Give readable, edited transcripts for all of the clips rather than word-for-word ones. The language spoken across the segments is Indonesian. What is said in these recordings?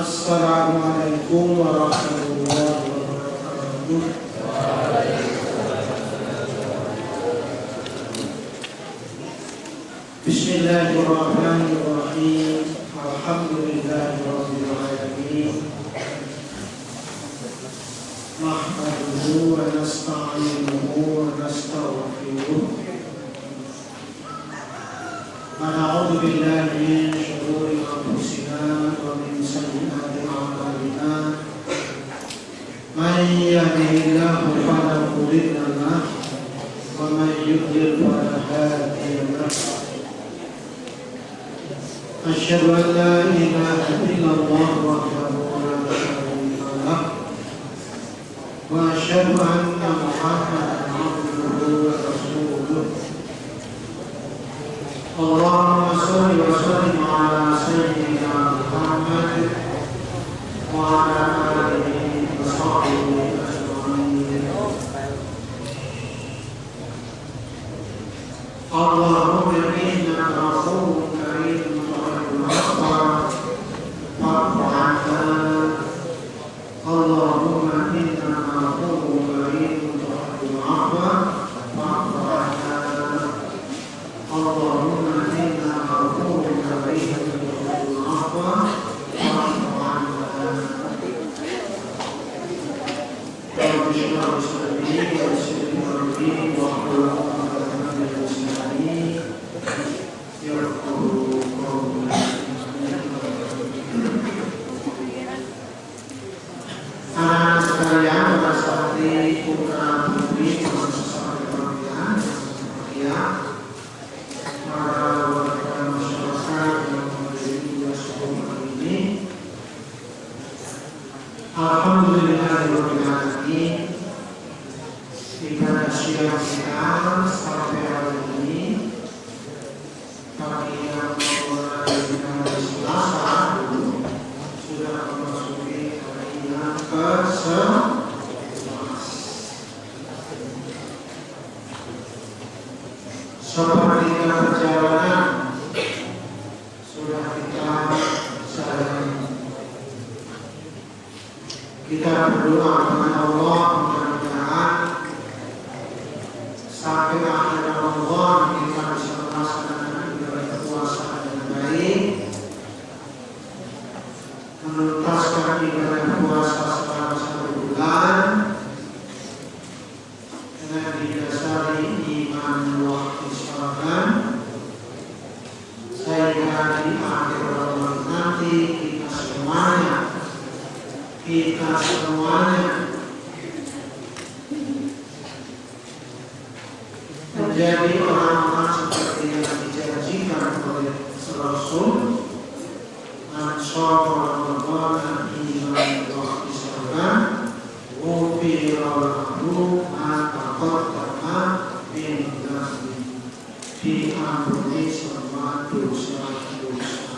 Assalamualaikum warahmatullahi wabarakatuh. Bismillahirrahmanirrahim. Alhamdulillahirabbil alamin. Nahmaduhu wa nasta'inuhu wa nastaghfiruh. Wa na'udzu billahi min shururi anfusina wa min sayyiati a'malina. Man yahdihillahu fala mudilla lahu wa man yudlil fala hadiya lahu. Asyhadu an la ilaha illallah wahdahu la syarika lahu wa asyhadu anna Muhammadan abduhu wa rasuluh. Allahumma shalli wa sallim ala sayyidina Muhammad wa ala alihi wa sahbihi ajma'in. Allahumma innaka afuwwun kariim tuhibbul 'afwa fa'fu 'anna. Allahumma innaka afuwwun kariim tuhibbul 'afwa fa'fu 'anna. Allahumma innaka afuwwun kariim tuhibbul 'afwa fa'fu 'anna. Rabbi shrah li sadri wa yassir li amri wahlul 'uqdatam min lisani yafqahu qawli. Anak sekalian, para sahabat putra putri masyarakat Ramadan yang para warga masyarakat yang menghadiri sekolah ini, alhamdulillahirabbil alamin. Ibadah siang kita sampai hari ini kami yang mulai dengan Selasa sudah memasuki hari yang ke-11. Sepertiga perjalanan sudah kita jalani. Kita berdoa kepada Allah mudah-mudahan sampai akhir Ramadan kita bisa melaksanakan ibadah puasa dengan baik, menuntaskan ibadah puasa selama 1 bulan dengan didasari iman wa ihsan, sehingga di akhir Ramadan nanti kita semuanya menjadi orang-orang seperti yang dijanjikan oleh Rasul. Man shoma Ramadan imanan wa ihsanan ghufira lahu ma taqaddama min dhanbi, diampuni semua dosa-dosa.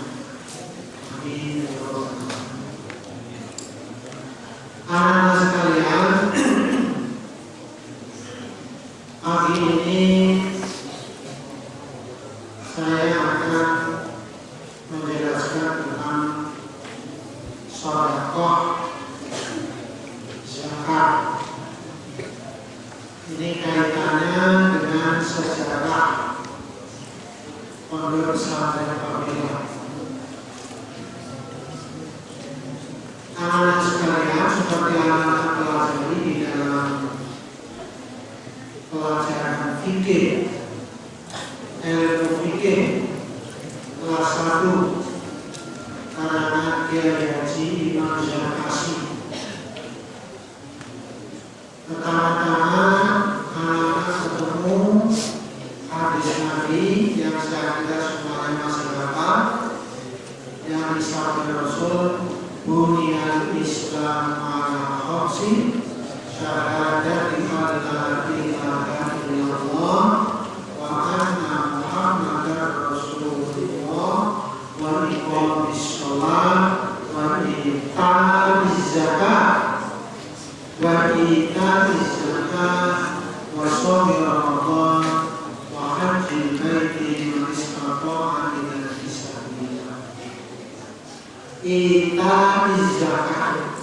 Amin ya rabbal alamin. Anak sekalian, pagi ini saya akan menjelaskan tentang sedekah zakat. Ini kaitannya dengan sejarah pondok pesantren Fadilah. Anak sekalian, seperti anak pelajari di dalam pelajaran fikih, ilmu fikih kelas 1 karena Kiai Haji Imam Syarqasi. Pertama-tama anak ketemu hadis Nabi yang saya kira semuanya masih hafal, yang disabda Rasul, Buniyal Islam ala khamsin, syahadati an la ilaha illallah wa anna Muhammadar Rasulullah wa iqamis shalah wa ita'iz zakat wa wa shaumi Ramadan wa hajjil baiti man istata'a ilaihi sabila. Ita arti zakat?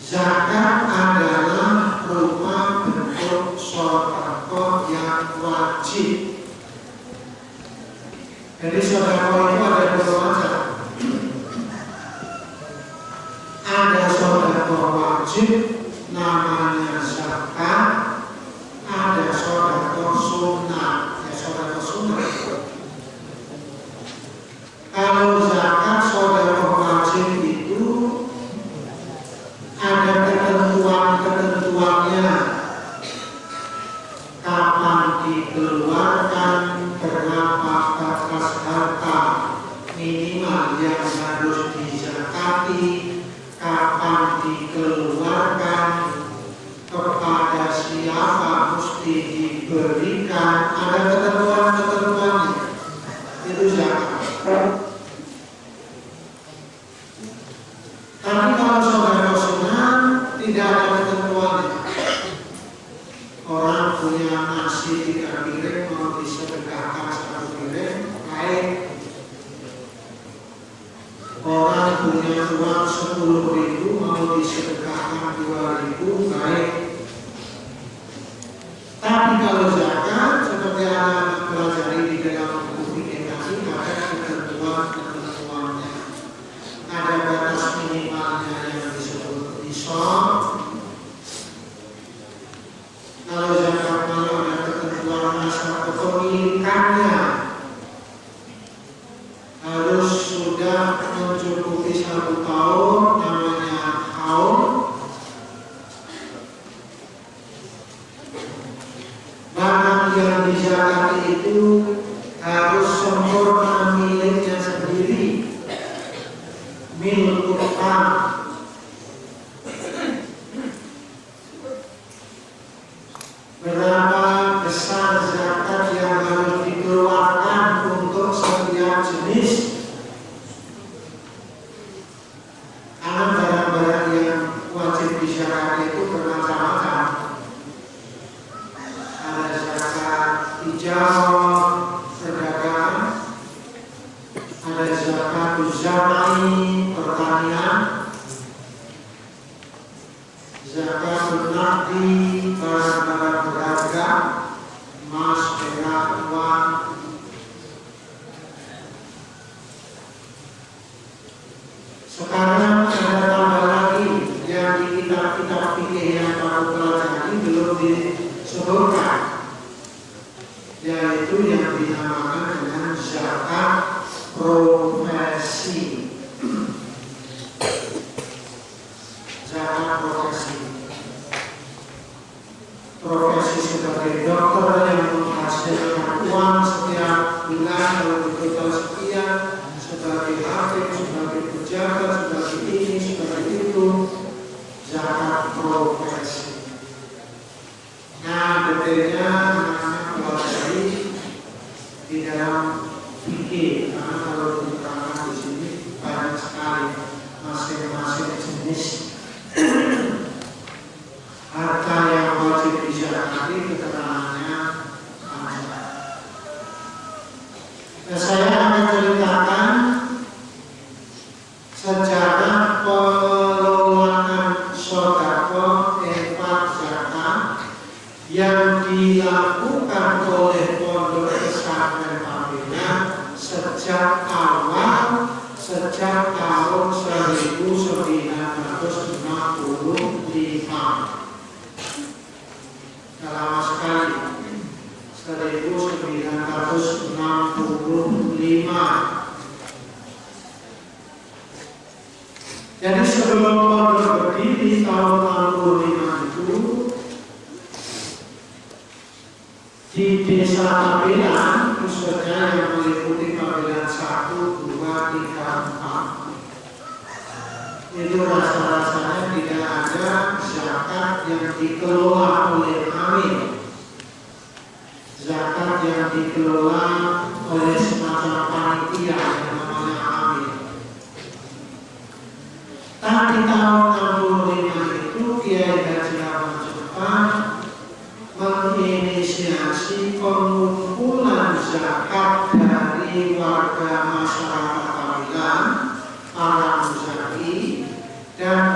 Zakat adalah berupa bentuk sedekah yang wajib. Jadi sedekah itu ada dua macam. Ada sedekah wajib namanya zakat, ada sedekah sunnah. Ya sedekah sunnah. Kalau zakat sedekah wajib itu ada ketentuannya, kapan dikeluarkan, berapa batas harta minimal yang harus dizakati, kapan dikeluarkan, kepada siapa mesti diberikan, ada ketentuannya. Itu zakat. Tapi kalau sedekah sunnah tidak ada ketentuannya. Orang punya nasi 3 piring mau disedekahkan 1 piring, baik. Orang punya uang 10.000 mau disedekahkan 2.000, baik. Tapi kalau zakat seperti yang pelajari di dalam buku ini tadi, ada ketentuannya. Ada batas minimalnya yang disebut nisab. Kalau zakat malu ada ketentuan asal kepemilikannya, harus sudah mencukupi 1 tahun, namanya haul. Barang yang dizakati itu harus sempurna miliknya sendiri, milik utama. Berapa besar zakat yang harus dikeluarkan untuk setiap jenis? Karena barang-barang yang wajib dizakati itu bermacam-macam. Ada zakat hijau, perdagangan, ada zakat uzamai, pertanian, zakat naqdi, barang-barang berharga, emas, perak, uang. Sekarang ada tambah lagi yang di kitab-kitab fikih yang baru pelajari belum disebutkan, yaitu yang dinamakan dengan zakat profesi. Zakat profesi. Profesi sebagai dokter yang menghasilkan uang setiap bulan kalau total sekian, sebagai hakim, sebagai pejabat, sebagai ini, sebagai itu, zakat profesi. Nah, detailnya namanya pelajari di dalam fikih, karena kalau diterangkan di sini banyak sekali masing-masing jenis harta yang wajib dizakati, keterangannya ada. Nah, saya akan ceritakan sejarah pengelolaan sedekah infak zakat yang dilakukan oleh Pondok Pesantren Pamina sejak tahun 1965. Lama sekali, 1965. Jadi sebelum pondok berdiri tahun 65 itu, di desa Pabelan, khususnya yang meliputi Pabelan 1, 2, 3, 4, itu rasa-rasanya tidak ada zakat yang dikelola oleh amin, zakat yang dikelola oleh semacam panitia yang namanya amin. Tapi tahun 65 itu Kiai Haji Ahmad Jepang menginisiasi pengumpulan zakat dari warga masyarakat Pabelan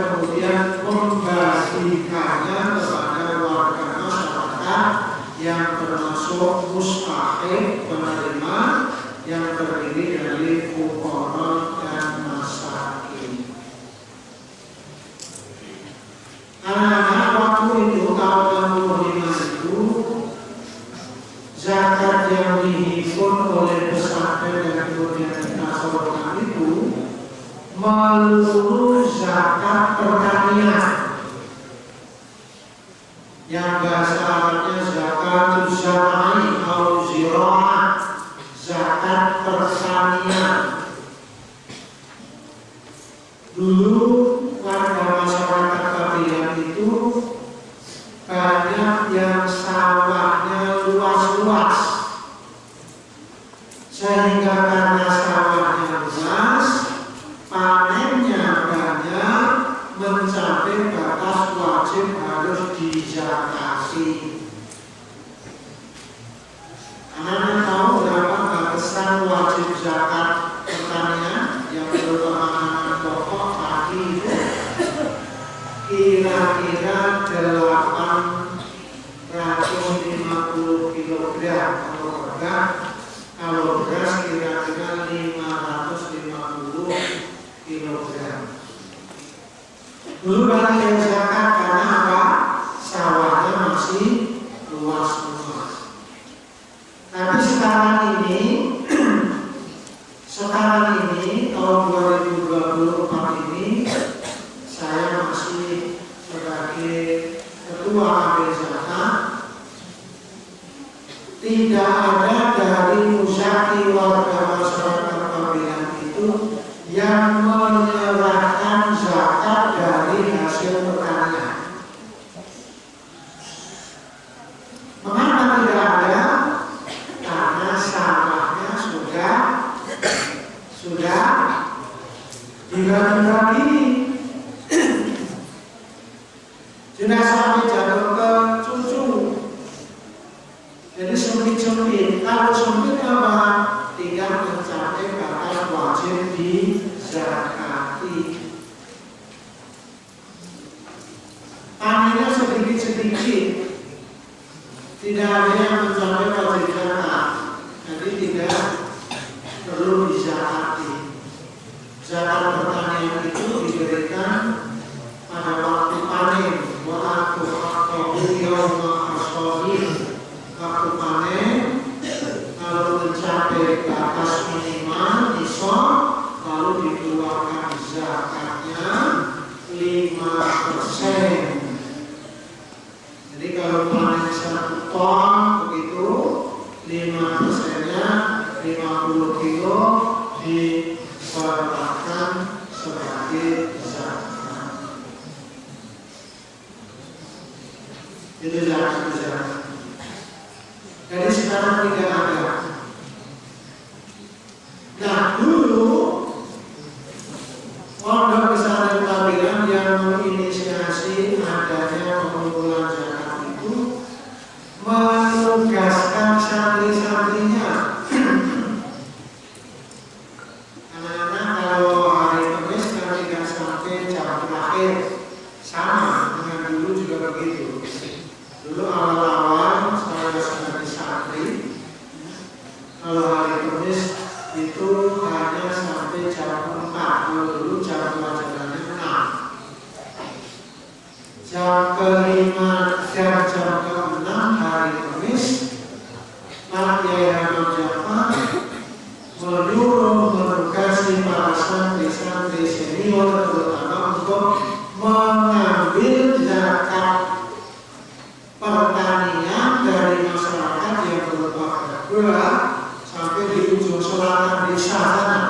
kemudian membagikannya kepada warga masyarakat yang termasuk mustahik penerima yang terdiri dari fuqara dan masakin. Anak-anak waktu itu tahun 65 itu zakat yang dihimpun oleh pesantren dan kemudian ditasalurkan itu melulu zakat pertanian yang bahasa Arabnya zakatul zar'i atau zira'ah, zakat pertanian. Dulu warga masyarakat Kabilan itu banyak yang sawahnya luas-luas, sehingga karena sawahnya luas, panennya banyak mencapai batas wajib harus dizakati. Anak-anak tahu berapa batasan wajib zakat pertanian yang merupakan pokok padi itu? Kira-kira 850 kg kalau beras kira-kira 550 kg. Dulu banyak yang zakat karena apa? Sawahnya masih luas-luas. Tapi sekarang ini tahun 2024 ini saya masih sebagai ketua amil zakat. Tidak ada dari musyawarah warga masyarakat Kabilan itu yang menyerahkan zakat dari hasil pertanian. Mengapa tidak ada? Karena sawahnya sudah dibagi-bagi, sudah sampai jatuh ke cucu. Jadi sempit-sempit. Kalau sempit apa? Tidak mencapai batas wajib dizakati. Panennya sedikit-sedikit, tidak ada yang mencapai wajib zakat, jadi tidak perlu dizakati. Zakat pertanian itu diberikan pada waktu panen, waktu waktu panen. Kalau mencapai batas minimal nisab, lalu dikeluarkan zakatnya 5%. Jadi kalau panen 1 ton begitu, 5%-nya 50 kilo diserahkan sebagai zakat. Itu zakat. Jadi sekarang tidak ada. Nah, dulu pondok pesantren Kabilan yang menginisiasi adanya pengumpulan zakat itu menugaskan santri-santrinya. Anak-anak kalau hari Kamis kan tidak sampai jam terakhir, sama dengan dulu juga begitu. Dulu awal-awal saya sebagai santri, kalau hari Kamis itu hanya sampai jam 4. Kalau dulu jam pelajarannya 6. Jam ke-5 dan jam ke-6 hari Kamis, Pak Yai Hamam Jafar menyuruh menugasi para santri-santri senior terutama untuk mengambil zakat pertanian dari masyarakat yang berupa gula sampai di ujung selatan desa sana.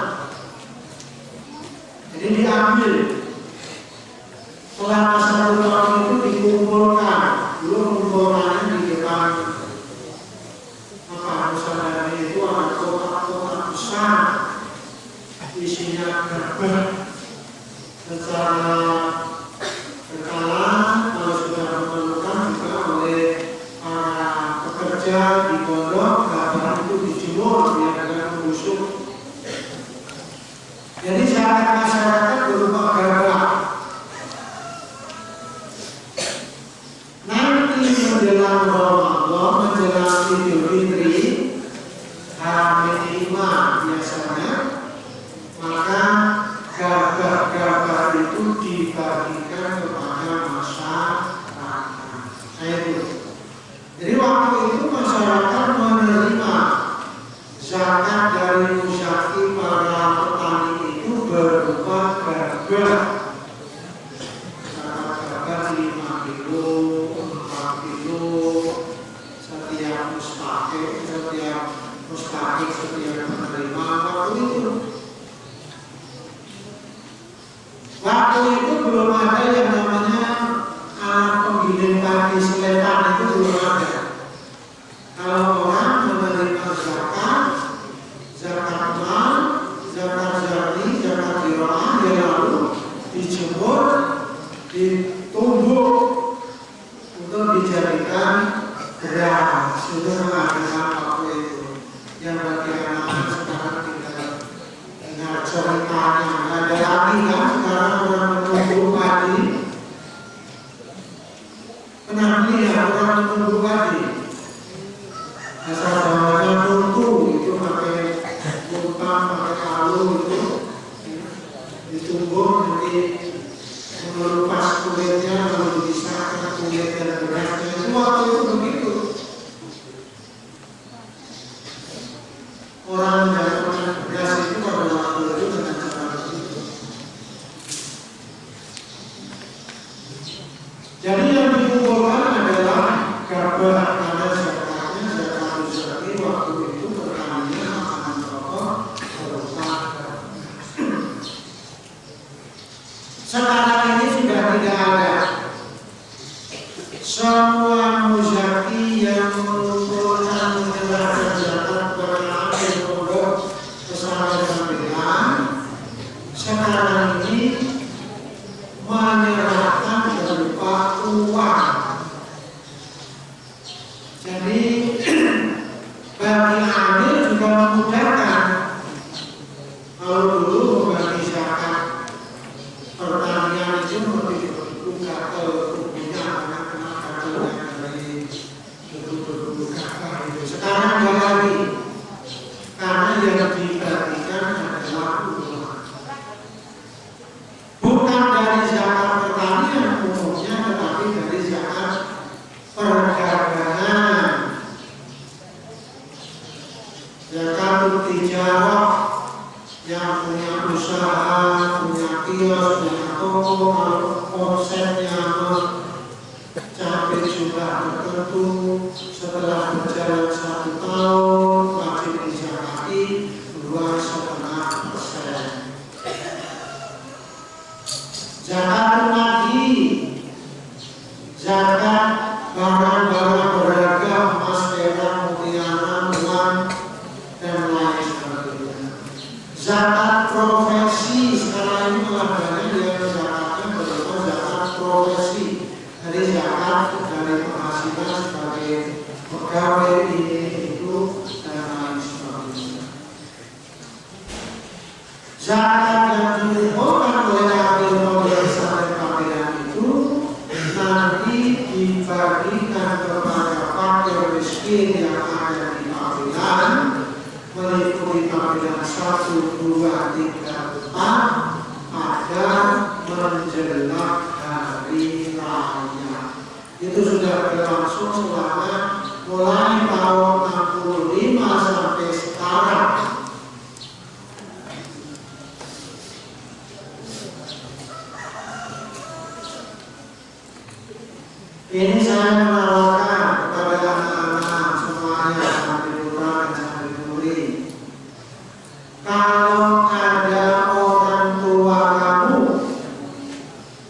Jadi diambil selama 1 tahun itu dikumpulkan. Dulu kumpulannya di depan Nusantara itu ada kotak-kotak besar, isinya gabah secara berkala. Kalau sudah memerlukan juga oleh para pekerja di pondok, gabah itu dijemur biar tidak membusuk. Jadi zakat masyarakat berupa gabah. gabah zakat 5 kilo 4 kilo setiap mustahik setiap penerima waktu itu belum ada yang namanya alat penggiling padi selepan, itu belum ada. Kalau orang menerima zakat mal, zakat zarni, zakat dirham, dia lalu dijemur, ditumbuk untuk dijadikan beras. Itu mengadakan waktu itu. Yang bagi anak-anak sekarang tinggal dengar ceritanya, nggak ada lagi kan sekarang orang menunggu padi. Pernah lihat orang menunggu padi? Asal bawahnya tuntu itu pakai lumpang, pakai kalu itu ditumbuk, nanti mengelupas kulitnya lalu dipisahkan kulit dan berasnya. Itu waktu itu begitu. Orang menjatuhkan beras itu pada waktu itu dengan cara begitu. Jadi yang dikumpulkan adalah gabah karena zakatnya zakat fitrah waktu itu pertanian makanan pokok berupa. Sekarang ini sudah tidak ada. Semua muzaki yang mengumpulkan menjelaskan zakat berlaku pondok pesantren sekarang ini menyerahkan berupa uang. Jadi bagi amil juga memudahkan. Kalau dulu membagi zakat pertanian itu lebih berbuka ke tubuhnya karena kacaunya dari betul-betul kakak itu. Sekarang nggak lagi, karena yang dibagikan adalah uang. Bukan dari zakat pertanian umumnya, tetapi dari zakat perdagangan. Zakat tijarah yang punya usaha, punya kios, punya toko, kalau omsetnya mencapai jumlah tertentu setelah berjalan 1 tahun wajib dizakati 2,5%. Zakat lagi, zakat barang-barang berharga, emas, perak, mutiara, uang, dan lain sebagainya. Zakat profesi sekarang ini malah banyak yang zakatnya berupa zakat profesi. Jadi zakat dari penghasilan sebagai pegawai ini itu dan lain sebagainya. Zakat yang diumumkan oleh Abil Pembebasan dan Pembelaan itu nanti dibagikan kepada fakir miskin yang ada di Pembelaan meliputi Pembelaan 1, 2, 3, 4 pada menjelang hari raya. Itu sudah berlangsung selama mulai tahun 65 sampai sekarang. Ini saya menawarkan kepada anak-anak semuanya, santri putra dan santri putri. Kalau ada orang tua kamu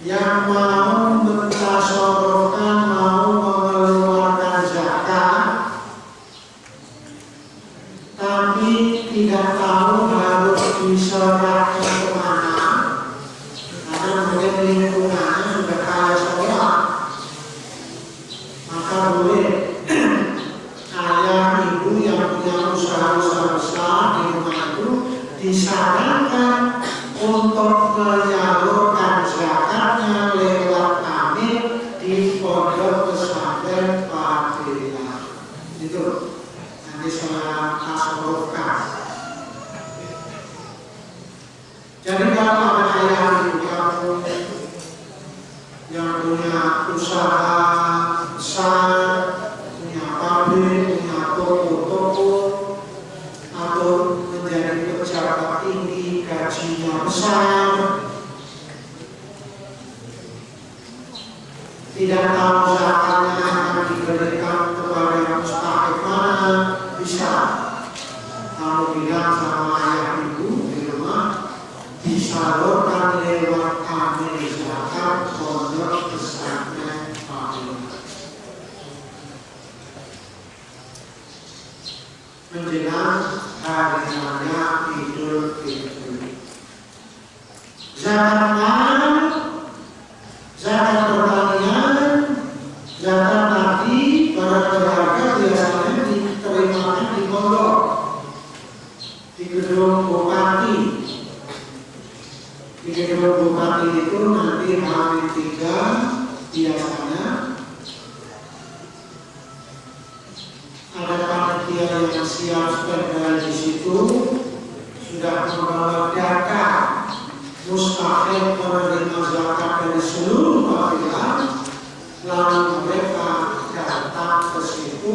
yang mau mentasyawarahkan, mau mengeluarkan zakat, tapi tidak tahu harus diserahkan kemana, karena mungkin lingkungannya sudah kaya sekolah, maka boleh ayah ibu yang punya usaha-usaha besar di rumah itu disarankan untuk menyalurkan zakatnya lewat amil di pondok pesantren Pembelaan. Itu nanti saya tasawufkan. Jadi kalau ada ayah ibu kamu yang punya usaha besar, punya pabrik, punya toko-toko, atau menjadi pejabat tinggi, gajinya besar, tidak tahu zakatnya akan diberikan kepada mustahik mana, bisa kamu bilang sama ayah ibu di rumah, disalurkan lewat kami zakat pondok pesantren Fatimah. Menjelang hari raya Idul Fitri. Zakat mal, zakat pertanian, zakat tadi para keluarga biasanya diterima di pondok, di gedung bupati. Di gedung bupati itu nanti H-3 biasanya ada panitia yang siap standby di situ, sudah membawa data mustahik menerima zakat dari seluruh kabilah, lalu mereka datang ke situ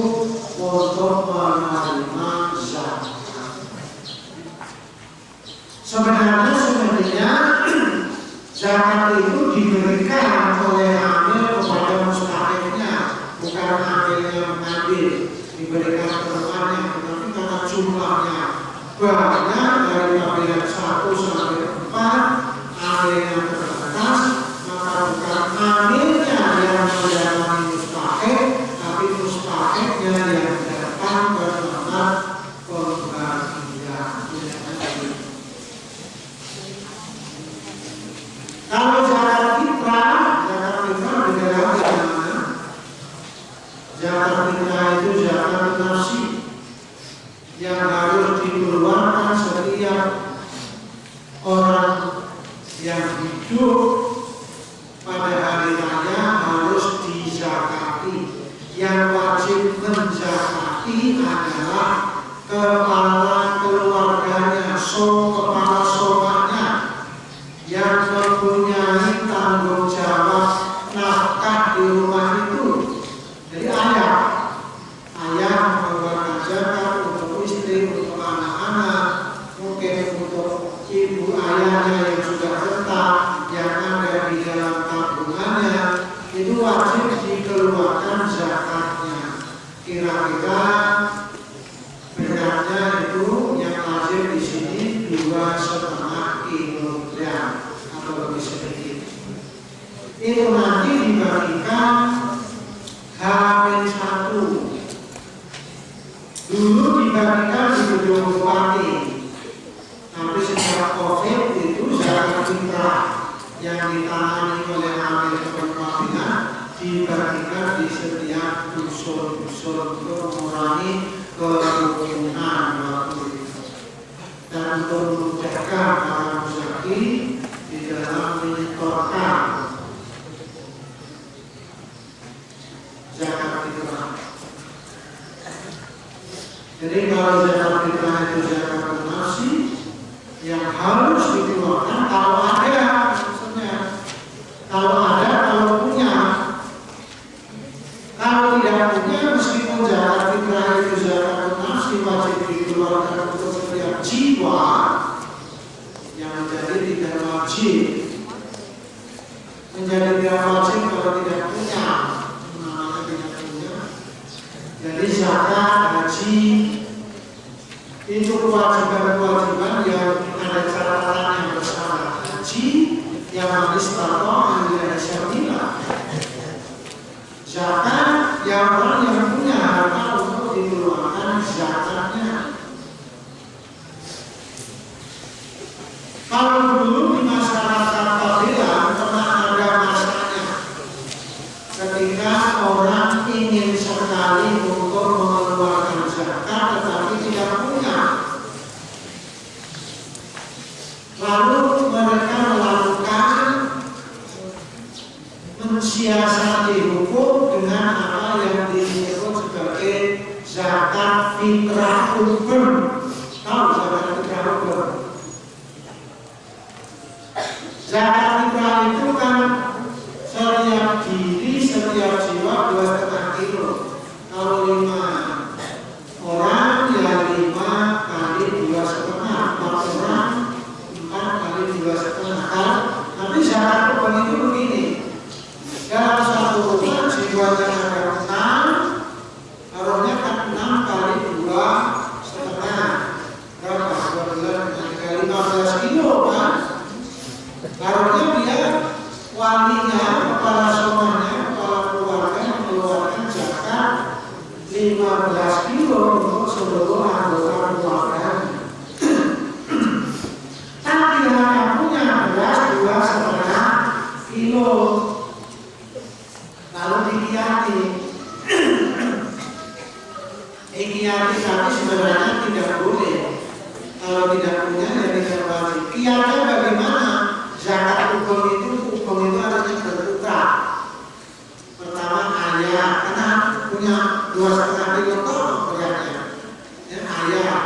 untuk menerima zakat. Sebenarnya zakat itu diberikan oleh amil kepada mustahiknya, bukan amilnya mengambil, diberikan ke temannya, tetapi karena jumlahnya banyak dari kabilah 1 sampai 4, amilnya terbatas, maka bukan amilnya yang mendatangi mustahik, tapi mustahiknya yang datang ke tempat pembagian. Kalau zakat fitrah beda lagi namanya. Zakat fitrah itu zakat nafsi yang harus dikeluarkan setiap orang yang hidup pada hari raya harus dizakati. Yang wajib menzakati adalah kepala keluarganya, kepala sobatnya, yang mempunyai tanggung jawab nafkah di rumah itu. Jadi ayah mengeluarkan zakat untuk istri, untuk anak-anak, mungkin untuk ibu ayahnya yang sudah tetap, yang ada di dalam tabungannya, itu wajib dikeluarkan zakatnya. Kira-kira beratnya itu yang wajib di sini 2,5 kilogram atau lebih sedikit. Itu nanti dibagikan H-1. Dulu dibagikan di gedung bupati, tapi sejak COVID itu zakat fitrah yang ditangani oleh amil kepentingan dibagikan di setiap dusun-dusun untuk mengurangi kerumunan waktu itu dan untuk memudahkan para muzaki di dalam menyetorkan zakat fitrah. Jadi kalau zakat fitrah itu zakat nafsi yang harus dikeluarkan kalau ada, maksudnya kalau punya. Kalau tidak punya, meskipun zakat fitrah itu zakat nafsi wajib dikeluarkan untuk setiap jiwa yang menjadi tidak wajib. Menjadi tidak wajib kalau tidak punya. Jadi zakat, haji itu kewajiban-kewajiban yang ada catatan yang bersama. Haji yang harus tahu yang syariah. Zakat yang orang yang punya harta untuk dikeluarkan zakatnya. Kalau dulu di masyarakat kabilah pernah ada masanya ketika orang ingin sekali untuk mengeluarkan zakat tetapi tidak punya. Lalu mereka melakukan mensiasati hukum dengan apa yang disebut sebagai zakat fitrah umum. Tahu zakat fitrah umum? Zakat fitrah itu kan setiap diri, setiap jiwa 2,5 kilo. Kalau 5 orang ya 5 kali 2,5, 4 orang 4 kali 2,5 kan. Tapi zakat umum itu begini. Dalam satu Harusnya dia walinya, kepala semuanya, kepala keluarga mengeluarkan zakat 15 kilo untuk seluruh anggota keluarga. Tapi hanya punya beras 2,5 kilo. Lalu dikiati. Kiati tapi sebenarnya tidak boleh. Kalau tidak punya ya tidak wajib. Kiatnya bagaimana? Zakat hukum itu harusnya berputra. Pertama ayah, karena punya 2,5 kilo kok beratnya. Dan ayah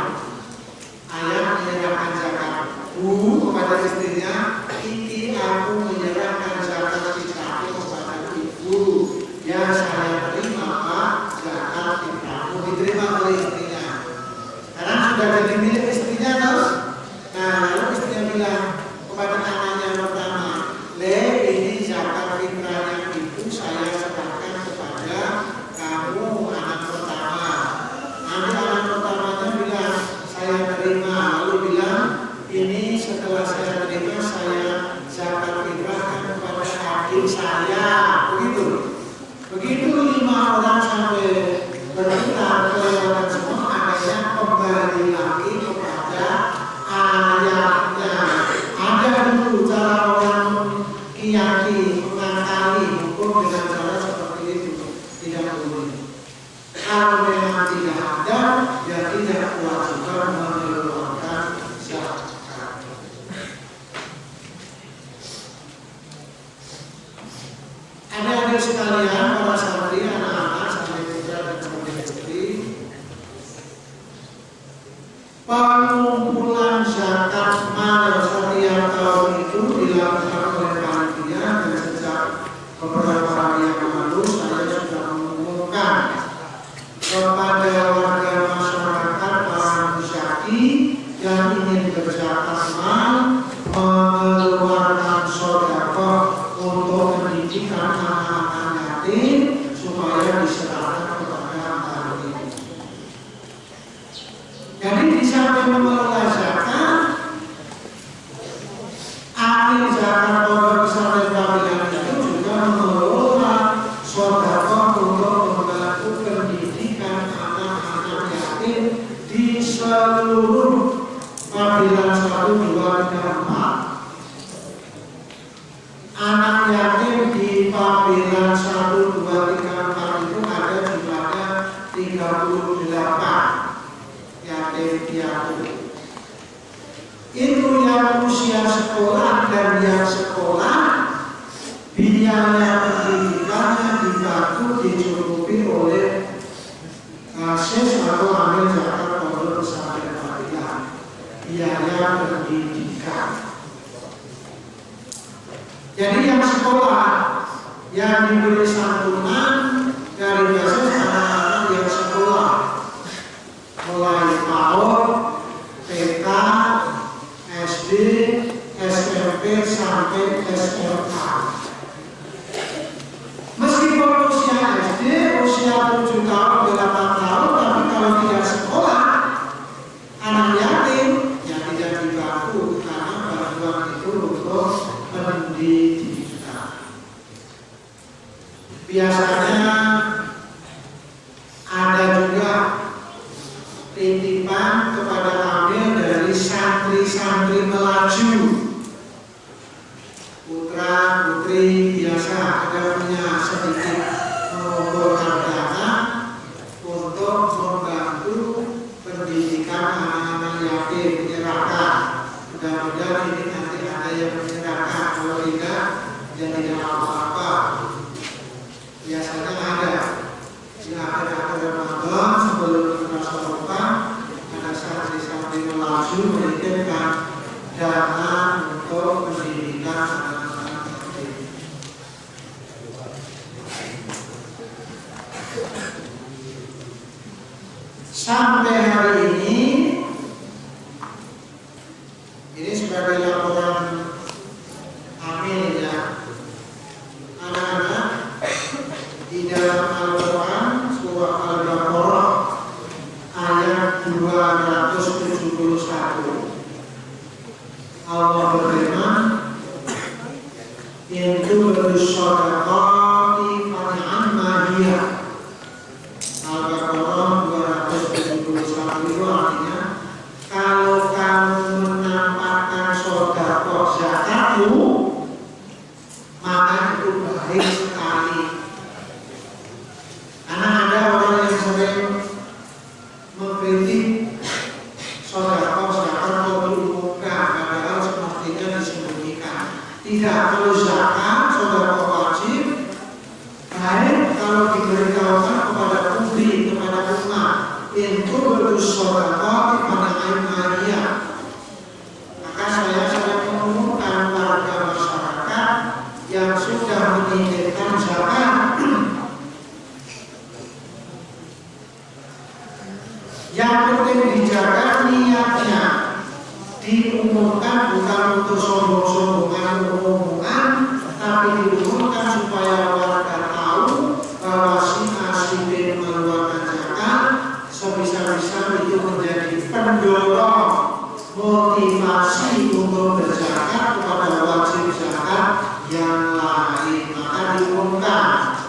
menyerahkan zakat kepada istrinya. Ini aku menyerahkan zakat fitrahku kepada ibu. Ya saya terima Pak zakat fitrahku, diterima oleh istrinya. Karena sudah jadi milik istrinya terus. Nah lalu istrinya bilang kepada anaknya pertama, ini zakat fitrahnya ibu saya serahkan kepada kamu anak pertama. Nanti anak pertamanya bilang saya terima, lalu bilang ini setelah saya terima saya zakat fitrahkan kepada adik saya, begitu 5 orang sampai berputar kelewatan semua, akhirnya kembali lagi kepada ayahnya. Ada dulu cara orang kiati mengakali hukum dengan cara seperti itu, tidak boleh. Kalau memang tidak ada, ya tidak kewajiban mengeluarkan zakat. Adik-adik sekalian, para santri, anak-anak, santri putra dan santri putri, pengumpulan zakat mal setiap tahun itu dilakukan oleh panitia, dan sejak beberapa hari yang lalu saya sudah mengumumkan kepada warga masyarakat para musyaki yang ingin berzakat mal mengeluarkan sedekah untuk pendidikan anak-anak yatim supaya diserahkan kepada yatim. Jadi di samping mengelola zakat, ahli zakat pondok pesantren Babilan itu juga mengelola sedekah untuk membantu pendidikan anak-anak yatim di seluruh Babilan 1, 2, 3, 4. Anak yatim di Babilan 1, 2, 3, 4 itu ada jumlahnya 38 yatim piatu. Itu yang usia sekolah dan yang sekolah, biaya pendidikannya dibantu dicukupi oleh SIS atau amil zakat pondok pesantren Babilan. Biaya pendidikan. Jadi yang sekolah yang diberi santunan dari basis anak-anak yang sekolah mulai PAUD, TK, SD, SMP sampai SMA. Meskipun usia SD, usia 7 tahun, 8 tahun, tapi kalau tidak sekolah, anak yatim yang tidak dibantu karena bantuan itu untuk pendidikan. Biasanya ada juga titipan kepada amil dari santri-santri melaju. Putra putri biasa ada punya sedikit mengumpulkan dana untuk membantu pendidikan anak-anak yatim, menyerahkan. Mudah-mudahan ini nanti ada yang menyerahkan, kalau tidak ya tidak apa-apa. Biasanya ada di akhir-akhir Ramadan sebelum Rasulullah ada santri-santri melaju menitipkan dana untuk pendidikan anak-anak yatim. Sampai hari ini sebagai laporan amil ya, anak-anak di dalam Al-Quran surah Al-Baqarah ayat 271 Allah berfirman, baik sekali. Karena ada orang yang sering mengkritik sedekah kalau diumumkan, padahal semestinya disembunyikan. Tidak, kalau zakat sedekah wajib, baik kalau diberitahukan kepada publik, kepada umat, itu bersedekah kepada ayat. Maka saya sering mengumumkan warga masyarakat yang sudah menitipkan zakat, yang penting dijaga niatnya, diumumkan bukan untuk sombong-sombongan umum-umuman, tapi diumumkan supaya warga tahu bahwa si A si B mengeluarkan zakat, sebisa-bisa itu menjadi pendorong motivasi untuk berzakat kepada wajib zakat yang lain. Maka diumumkan.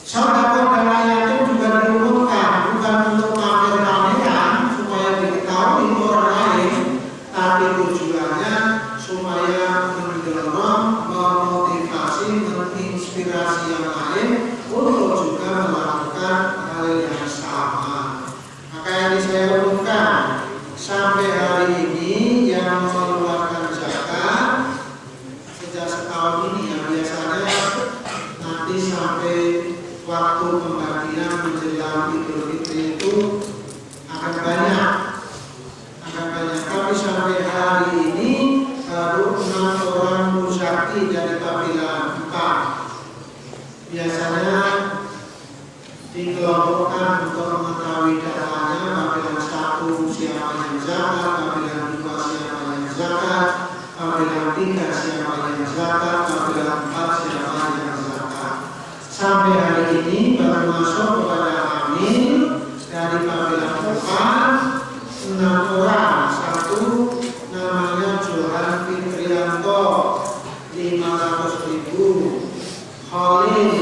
Sedekah dalayatin juga diumumkan, bukan untuk pamer-pameran supaya diketahui orang lain, tapi tujuannya supaya mendorong, memotivasi, menginspirasi yang lain untuk juga melakukan hal yang sama. Maka yang saya umumkan sampai hari ini yang mengeluarkan zakat sejak setahun ini ya, biasanya nanti sampai waktu pembagian menjelang Idul Fitri itu akan banyak. Tapi sampai hari ini baru 6 orang muzaki dari kabilah 4. Biasanya dikelompokkan untuk mengetahui datanya, kabilah 1 siapa yang zakat, kabilah 2 siapa yang zakat, kabilah 3 siapa yang zakat, kabilah 4 siapa yang zakat. Sampai hari ini baru masuk kepada amin dari kabilah 4 6 orang. 1 namanya Johan Fitrianto 500.000, Khalil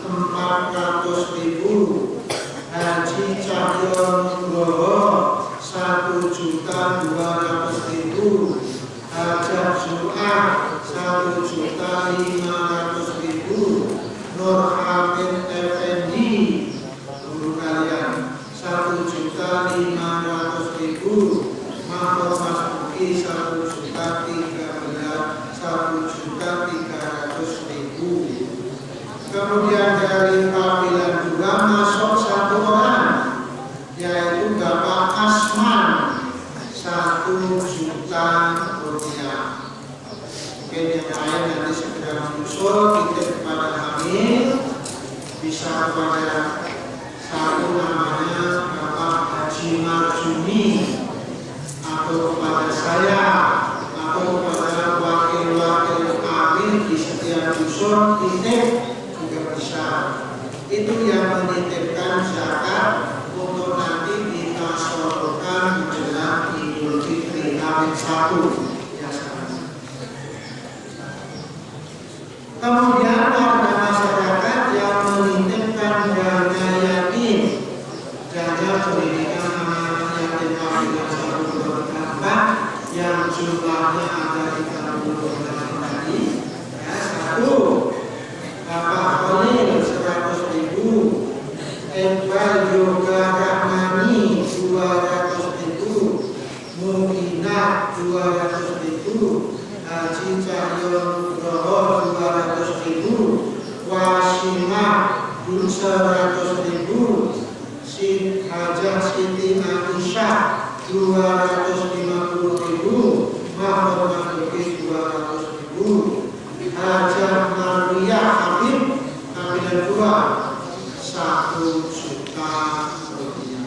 400.000, Haji Cahyo Nugroho 1.200.000, Hajat Zu'ad 1.500.000, Nur Hamid Effendi guru kalian 1.500.000, Mahfud Masuki 1.300.000. Kemudian dari kabilah 2 masuk 1 orang, yaitu Bapak Asman 1 juta rupiah. Mungkin yang lain nanti segera menyusul, titip kepada kami, bisa kepada 1 namanya Bapak Haji Marjuni, atau kepada saya, atau kepada wakil-wakil kami di setiap dusun, titip juga bisa. Itu yang menitipkan zakat untuk nanti kita sodorkan menjelang Idul Fitri Amin 1. Kemudian warga masyarakat yang menitipkan dana yatim, dana pendidikan anak yatim kabilah 1 yang jumlahnya ada 30 tadi. Ya, 1 Bapak Khalil 100.000, Iqbal Yoga Rahmani 200.000, Muginah 200.000, Haji Cahyo Nugroho 200.000, Wasimah 100.000, Hajah Siti Aisyah 250.000, Mahfud Masuki 200.000, Hajah Marwiyah Habib kabilah 2 1 juta rupiah.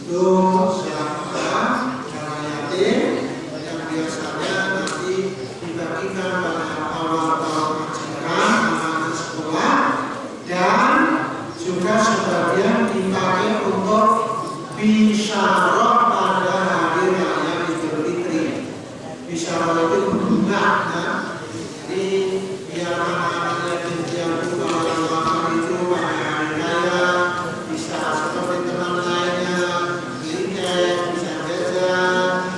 Itu siapa dana yatim yang biasanya nanti dibagikan pada awal tahun ajaran anak sekolah, dan juga sebagian dipakai untuk bisyarah pada hari raya Idul Fitri. Bisyarah itu bunga, ya. Jadi biar anak-anak yatim piatu kalau itu pada hari raya bisa seperti teman lainnya, beli kek, bisa jajan,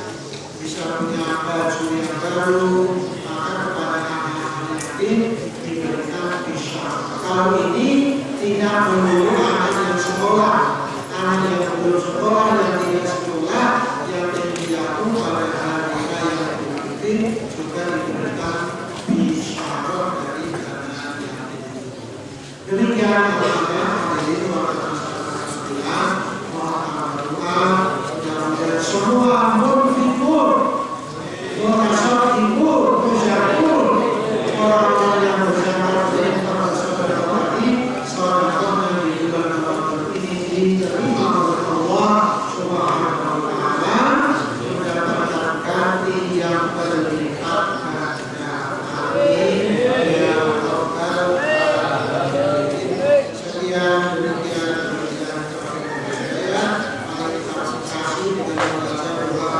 bisa punya baju yang baru. Maka tahun ini tidak melulu anak yang sekolah, anak yang belum sekolah yang tidak sekolah yang terjatuh pada hari raya Idul Fitri juga diberikan isyarat dari dana yang diberikan. Demikian teman-teman hadirin warga masyarakat sekalian, mohon doa mudah-mudahan semua munfiqun, mutasawwifun, musyakur, orang-orang yang berzakat dari saudara tadi, sedekah yang di bulan Ramadan ini diterima oleh Allah Subhanahu wa taala, mendapatkan ganti yang berlipat ganda. Amin ya rabbal alamin. Sekian demikian saya mari kita kasih dengan membaca doa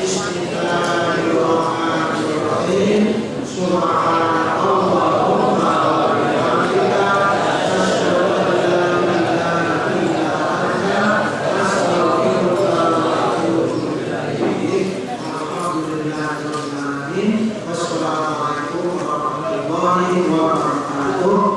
Bismillahirrahmanirrahim. Subhanallahumma wa bihamdika asyhadu an la ilaha illa anta astaghfiruka wa atubu ilaik. Alhamdulillahirabbil alamin. Wassalamualaikum warahmatullahi wabarakatuh.